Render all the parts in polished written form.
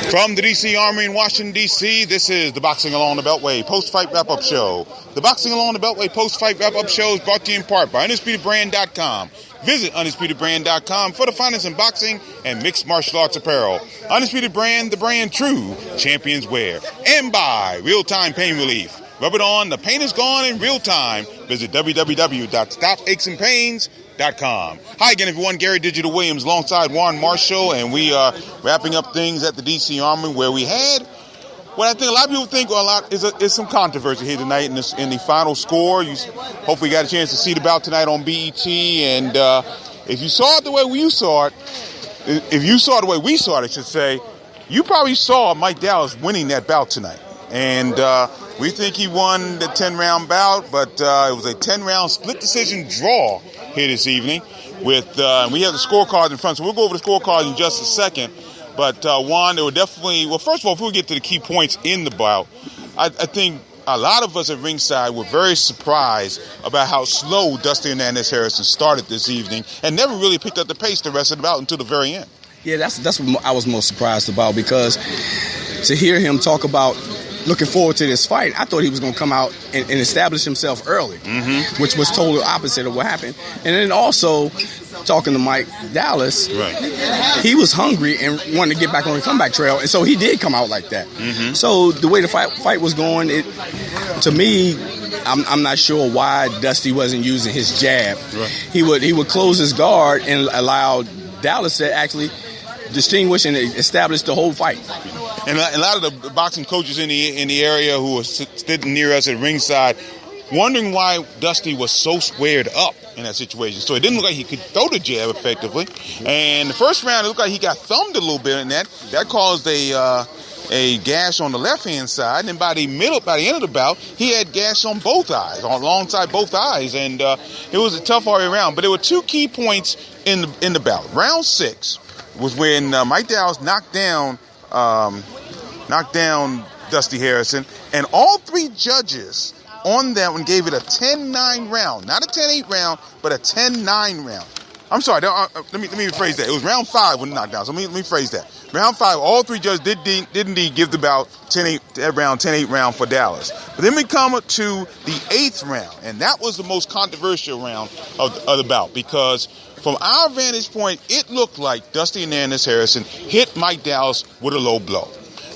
From the D.C. Armory in Washington, D.C., this is the Boxing Along the Beltway post-fight wrap-up show. The Boxing Along the Beltway post-fight wrap-up show is brought to you in part by UndisputedBrand.com. Visit UndisputedBrand.com for the finest in boxing and mixed martial arts apparel. Undisputed Brand, the brand true champions wear. And by Real-Time Pain Relief. Rub it on, the pain is gone in real time. Visit www.stopachesandpains.com. Hi again, everyone. Gary Digital Williams alongside Warren Marshall, and we are wrapping up things at the D.C. Armory where we had what I think a lot of people think is some controversy here tonight in the final score. You hopefully got a chance to see the bout tonight on BET, and if you saw it the way we saw it, I should say, you probably saw Mike Dallas winning that bout tonight. And we think he won the 10-round bout, but it was a 10-round split decision draw here this evening. We have the scorecards in front, so we'll go over the scorecards in just a second. But Juan, there were definitely, well, first of all, if we get to the key points in the bout, I think a lot of us at ringside were very surprised about how slow Dusty Hernandez Harrison started this evening and never really picked up the pace the rest of the bout until the very end. Yeah, that's what I was most surprised about, because to hear him talk about looking forward to this fight, I thought he was going to come out and establish himself early, which was totally opposite of what happened. And then also, talking to Mike Dallas, he was hungry and wanted to get back on the comeback trail, and so he did come out like that. So the way the fight was going, to me, I'm not sure why Dusty wasn't using his jab. He would close his guard and allow Dallas to actually distinguish and establish the whole fight. And a lot of the boxing coaches in the area who were sitting near us at ringside wondering why Dusty was so squared up in that situation. So it didn't look like he could throw the jab effectively. And the first round, it looked like he got thumbed a little bit in that. That caused a gash on the left-hand side. And then by the end of the bout, he had gash on both eyes, alongside both eyes. And it was a tough all round. But there were two key points in the bout. Round 6 was when Mike Dallas knocked down Dusty Harrison, and all three judges on that one gave it a 10-9 round. Not a 10-8 round, but a 10-9 round. I'm sorry, let me rephrase that. It was round 5 when knocked down, so let me phrase that. Round 5, all three judges did indeed give the bout 10-8 round for Dallas. But then we come to the 8th round, and that was the most controversial round of the bout, because from our vantage point, it looked like Dusty Hernandez Harrison hit Mike Dallas with a low blow.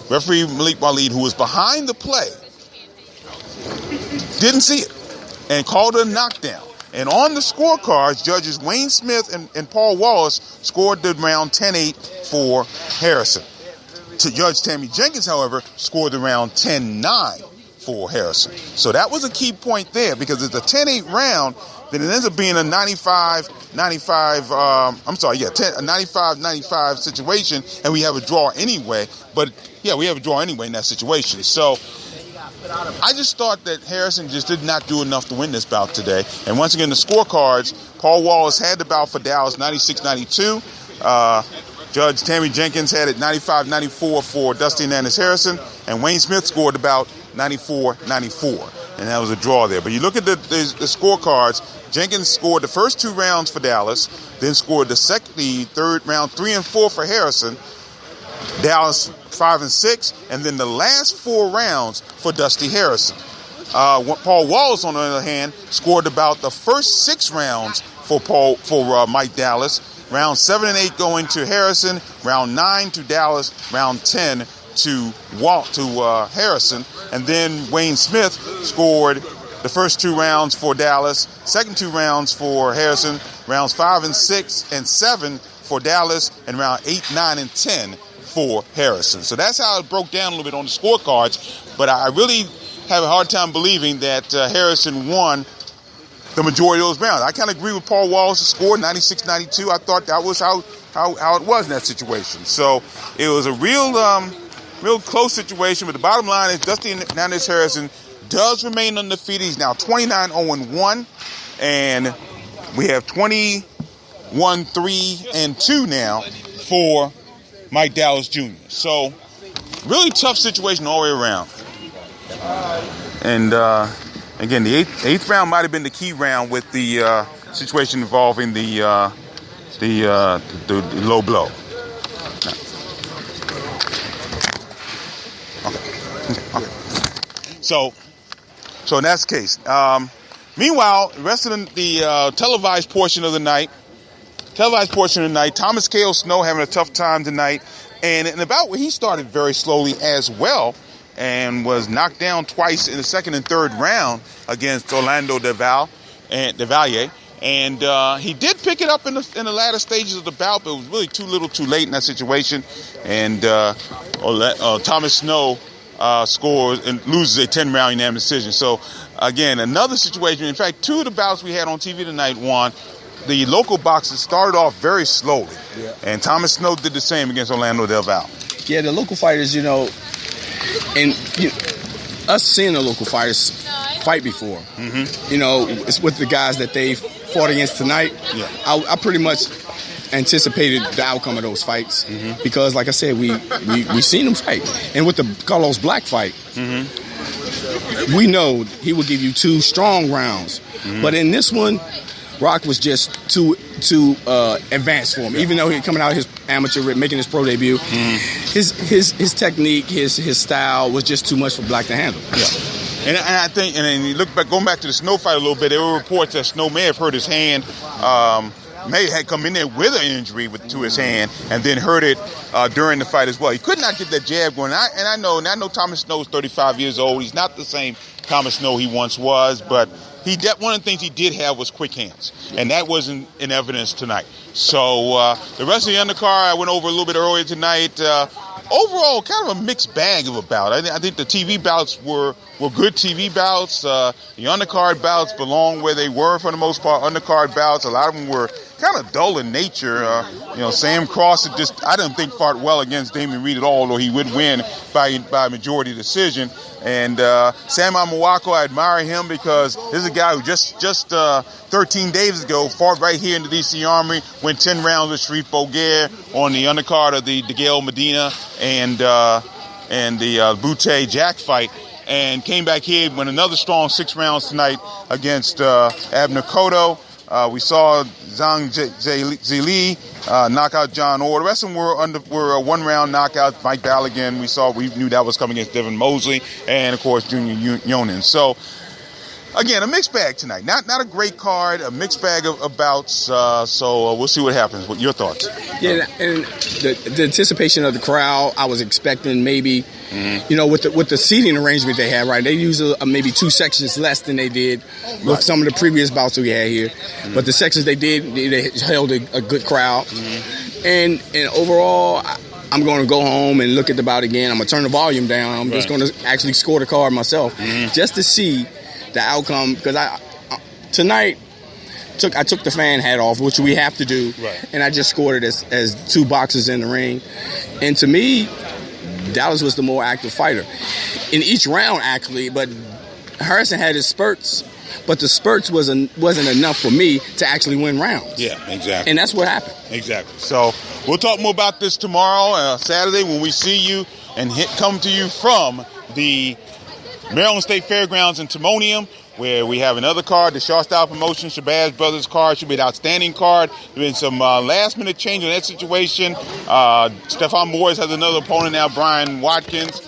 Referee Malik Waleed, who was behind the play, didn't see it and called it a knockdown. And on the scorecards, judges Wayne Smith and Paul Wallace scored the round 10-8 for Harrison. Judge Tammy Jenkins, however, scored the round 10-9 for Harrison. So that was a key point there, because it's a 10-8 round, then it ends up being a 95-95 situation, and we have a draw anyway. But yeah, we have a draw anyway in that situation. So I just thought that Harrison just did not do enough to win this bout today. And once again, the scorecards, Paul Wallace had the bout for Dallas 96-92. Judge Tammy Jenkins had it 95-94 for Dusty Hernandez Harrison, and Wayne Smith scored about 94-94. And that was a draw there. But you look at the scorecards, Jenkins scored the first 2 rounds for Dallas, then scored the third round 3 and 4 for Harrison, Dallas 5 and 6, and then the last 4 rounds for Dusty Harrison. Paul Wallace, on the other hand, scored about the first 6 rounds for Mike Dallas. Round 7 and 8 going to Harrison, round 9 to Dallas, round 10 to Harrison, and then Wayne Smith scored the first 2 rounds for Dallas, second 2 rounds for Harrison, rounds 5 and 6 and 7 for Dallas, and round 8, 9, and 10 for Harrison. So that's how it broke down a little bit on the scorecards, but I really have a hard time believing that Harrison won the majority of those rounds. I kind of agree with Paul Wallace's score, 96-92. I thought that was how it was in that situation. So it was a real close situation, but the bottom line is Dusty Hernandez Harrison does remain undefeated. He's now 29-0-1, and we have 21-3-2 now for Mike Dallas Jr. So really tough situation all the way around. And again, the eighth round might have been the key round with the situation involving the low blow. So in that case, meanwhile, the rest of the televised portion of the night, Thomas K.O. Snow having a tough time tonight. And in about where he started very slowly as well and was knocked down twice in the second and third round against Orlando Devalier. And he did pick it up in the latter stages of the bout, but it was really too little too late in that situation. And Thomas Snow scores and loses a 10-round unanimous decision. So, again, another situation. In fact, two of the bouts we had on TV tonight, Juan, the local boxers started off very slowly. Yeah. And Thomas Snow did the same against Orlando Del Valle. Yeah, the local fighters, and us seeing the local fighters fight before, it's with the guys that they fought against tonight. Yeah. I pretty much anticipated the outcome of those fights because, like I said, we seen them fight. And with the Carlos Black fight, we know he would give you 2 strong rounds. But in this one, Rock was just too advanced for him. Even though he coming out his amateur, making his pro debut, his technique, his style was just too much for Black to handle. Yeah. And I think, and then you look back, going back to the Snow fight a little bit, there were reports that Snow may have hurt his hand. May had come in there with an injury to his hand and then hurt it during the fight as well. He could not get that jab going. I know Thomas Snow is 35 years old. He's not the same Thomas Snow he once was, but one of the things he did have was quick hands, and that wasn't in evidence tonight. So the rest of the undercard I went over a little bit earlier tonight. Overall, kind of a mixed bag of a bout. I think the TV bouts were good TV bouts. The undercard bouts belong where they were for the most part. Undercard bouts, a lot of them were kind of dull in nature. Sam Cross I didn't think fought well against Damian Reed at all, although he would win by majority decision. And Sam Amawako, I admire him because this is a guy who just 13 days ago fought right here in the DC Armory, went 10 rounds with Sharif Boguer on the undercard of the DeGale Medina and the Butte Jack fight, and came back here, went another strong 6 rounds tonight against Abner Cotto. We saw Zhang Zili knock out John Orr. The rest of them were a 1-round knockout. Mike Ballaghan, we knew that was coming against Devin Mosley, and of course Junior Yonan. So again, a mixed bag tonight. Not a great card, a mixed bag of bouts. So we'll see what happens. What your thoughts? Yeah, and the anticipation of the crowd, I was expecting maybe, with the seating arrangement they had, right? They use maybe 2 sections less than they did with some of the previous bouts we had here. But the sections they did, they held a good crowd. And overall, I'm going to go home and look at the bout again. I'm going to turn the volume down. I'm just going to actually score the card myself just to see the outcome, because tonight I took the fan hat off, which we have to do, and I just scored it as 2 boxers in the ring. And to me, Dallas was the more active fighter in each round, actually. But Harrison had his spurts, but the spurts wasn't enough for me to actually win rounds. Yeah, exactly. And that's what happened. Exactly. So we'll talk more about this tomorrow, Saturday, when we see you and come to you from the Maryland State Fairgrounds in Timonium, where we have another card, the Shaw Style Promotion, Shabazz Brothers card. Should be an outstanding card. There's been some last-minute change in that situation. Stephon Morris has another opponent now, Brian Watkins.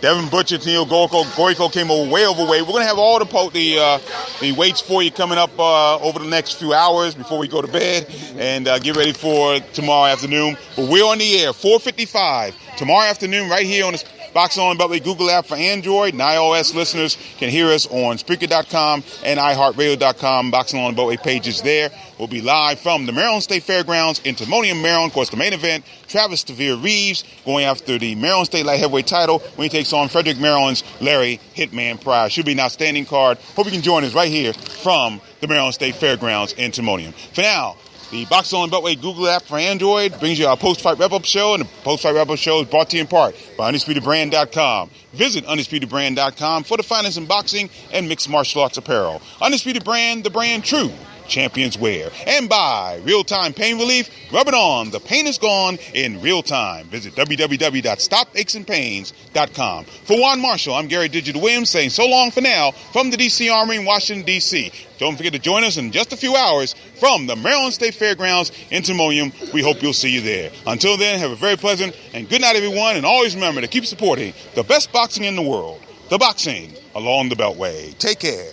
Devin Butcher, Neil Goyko came way overweight. We're going to have all the weights for you coming up over the next few hours before we go to bed and get ready for tomorrow afternoon. But we're on the air, 4:55 tomorrow afternoon, right here on the Boxing On Beltway Google app for Android, and iOS listeners can hear us on Spreaker.com and iHeartRadio.com. Boxing On Beltway pages there. We'll be live from the Maryland State Fairgrounds in Timonium, Maryland. Of course, the main event, Travis Tavere Reeves going after the Maryland State Light Heavyweight title when he takes on Frederick, Maryland's Larry Hitman Pryor. Should be an outstanding card. Hope you can join us right here from the Maryland State Fairgrounds in Timonium. For now, the Boxing On Beltway Google app for Android brings you our post-fight wrap-up show, and the post-fight wrap-up show is brought to you in part by UndisputedBrand.com. Visit UndisputedBrand.com for the finest in boxing and mixed martial arts apparel. Undisputed Brand, the brand true champions wear. And by Real-Time Pain Relief, rub it on. The pain is gone in real time. Visit www.stopachesandpains.com. For Juan Marshall, I'm Gary Digital Williams saying so long for now from the D.C. Armory in Washington, D.C. Don't forget to join us in just a few hours from the Maryland State Fairgrounds in Timonium. We hope you'll see you there. Until then, have a very pleasant and good night, everyone. And always remember to keep supporting the best boxing in the world. the boxing along the Beltway. Take care.